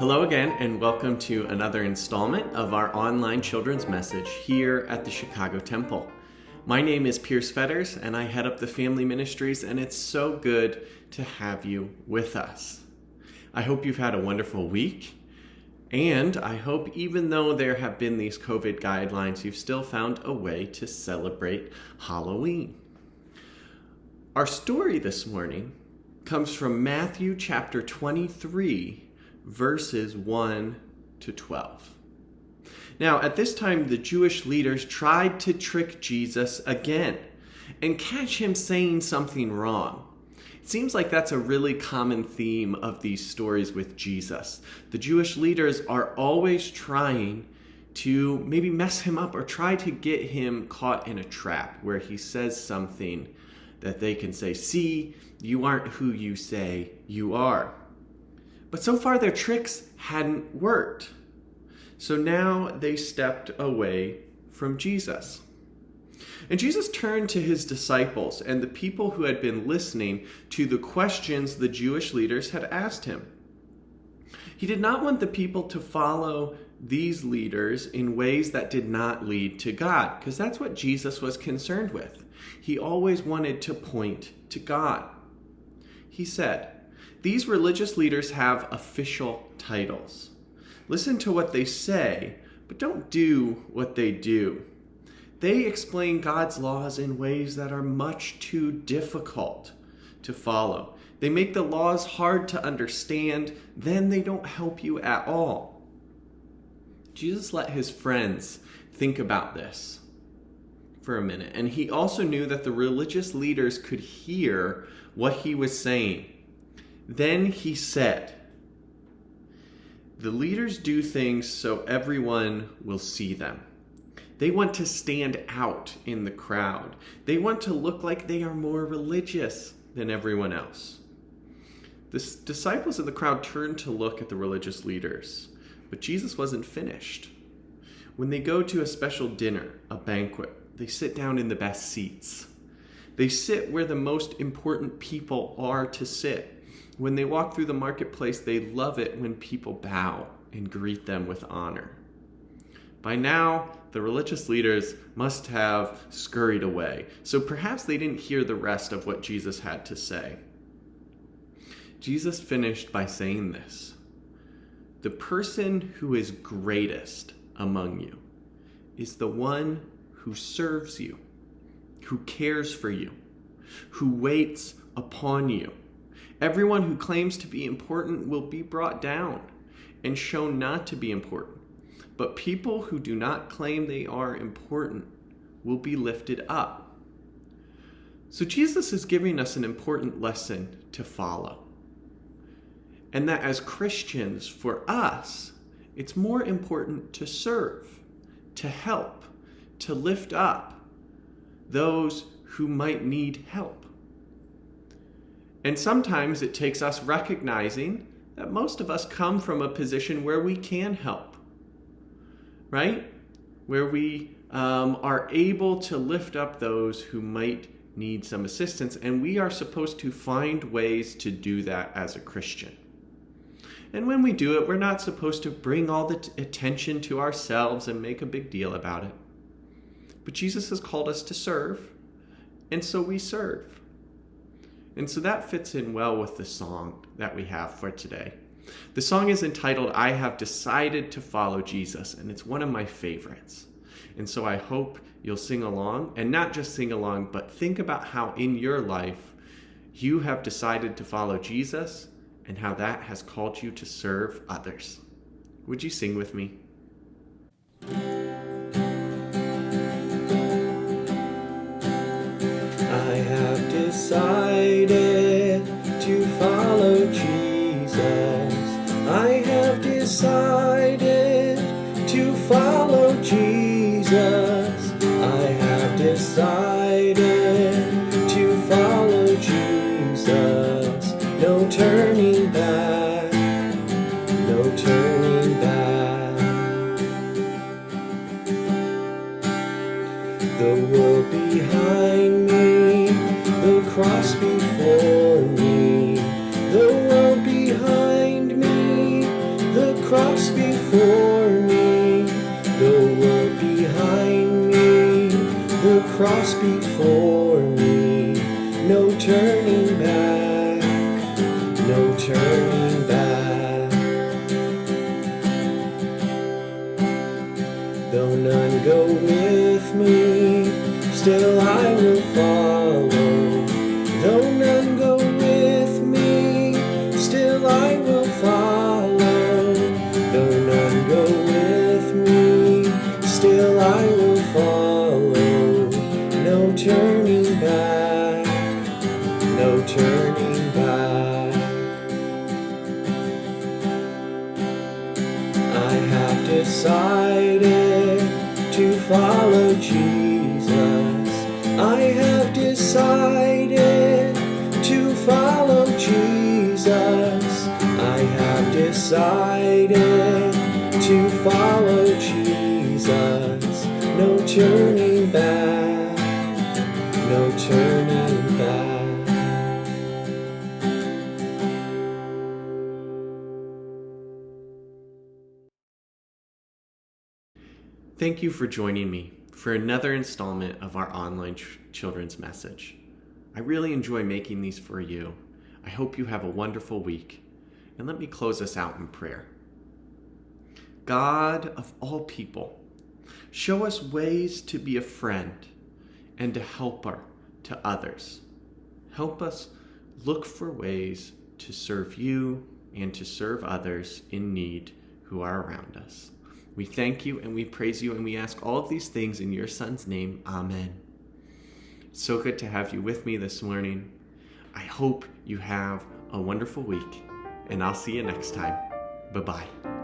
Hello again, and welcome to another installment of our online children's message here at the Chicago Temple. My name is Pierce Fetters, and I head up the family ministries, and it's so good to have you with us. I hope you've had a wonderful week, and I hope even though there have been these COVID guidelines, you've still found a way to celebrate Halloween. Our story this morning comes from Matthew chapter 23, verses 1 to 12. Now, at this time, the Jewish leaders tried to trick Jesus again and catch him saying something wrong. It seems like that's a really common theme of these stories with Jesus. The Jewish leaders are always trying to maybe mess him up or try to get him caught in a trap where he says something that they can say, "See, you aren't who you say you are." But so far their tricks hadn't worked. So now they stepped away from Jesus. And Jesus turned to his disciples and the people who had been listening to the questions the Jewish leaders had asked him. He did not want the people to follow these leaders in ways that did not lead to God, because that's what Jesus was concerned with. He always wanted to point to God. He said, "These religious leaders have official titles. Listen to what they say, but don't do what they do. They explain God's laws in ways that are much too difficult to follow. They make the laws hard to understand, then they don't help you at all." Jesus let his friends think about this for a minute, and he also knew that the religious leaders could hear what he was saying. Then he said, "The leaders do things so everyone will see them. They want to stand out in the crowd. They want to look like they are more religious than everyone else." The disciples of the crowd turned to look at the religious leaders, but Jesus wasn't finished. When they go to a special dinner, a banquet, they sit down in the best seats. They sit where the most important people are to sit. When they walk through the marketplace, they love it when people bow and greet them with honor. By now, the religious leaders must have scurried away, so perhaps they didn't hear the rest of what Jesus had to say. Jesus finished by saying this: "The person who is greatest among you is the one who serves you, who cares for you, who waits upon you. Everyone who claims to be important will be brought down and shown not to be important. But people who do not claim they are important will be lifted up." So Jesus is giving us an important lesson to follow. And that as Christians, for us, it's more important to serve, to help, to lift up those who might need help. And sometimes it takes us recognizing that most of us come from a position where we can help, right? Where we are able to lift up those who might need some assistance, and we are supposed to find ways to do that as a Christian. And when we do it, we're not supposed to bring all the attention to ourselves and make a big deal about it. But Jesus has called us to serve, and so we serve. And so that fits in well with the song that we have for today. The song is entitled, "I Have Decided to Follow Jesus," and it's one of my favorites. And so I hope you'll sing along, and not just sing along, but think about how in your life you have decided to follow Jesus and how that has called you to serve others. Would you sing with me? I have decided to follow Jesus. I have decided to follow Jesus. I have decided to follow Jesus. No turning back, no turning back. The world behind me, the cross before me, the world behind me, the cross before me, no turning back, no turning back. Though none go with me, still I will follow. Though none go with me, still I will follow. Though none go with me, still I will follow. No turning back, no turning back. I have decided to follow Jesus. I have decided to follow Jesus. I have decided to follow Jesus. No turning back, no turning back. Thank you for joining me for another installment of our online children's message. I really enjoy making these for you. I hope you have a wonderful week. And let me close us out in prayer. God of all people, show us ways to be a friend and a helper to others. Help us look for ways to serve you and to serve others in need who are around us. We thank you and we praise you and we ask all of these things in your Son's name. Amen. It's so good to have you with me this morning. I hope you have a wonderful week, and I'll see you next time. Bye-bye.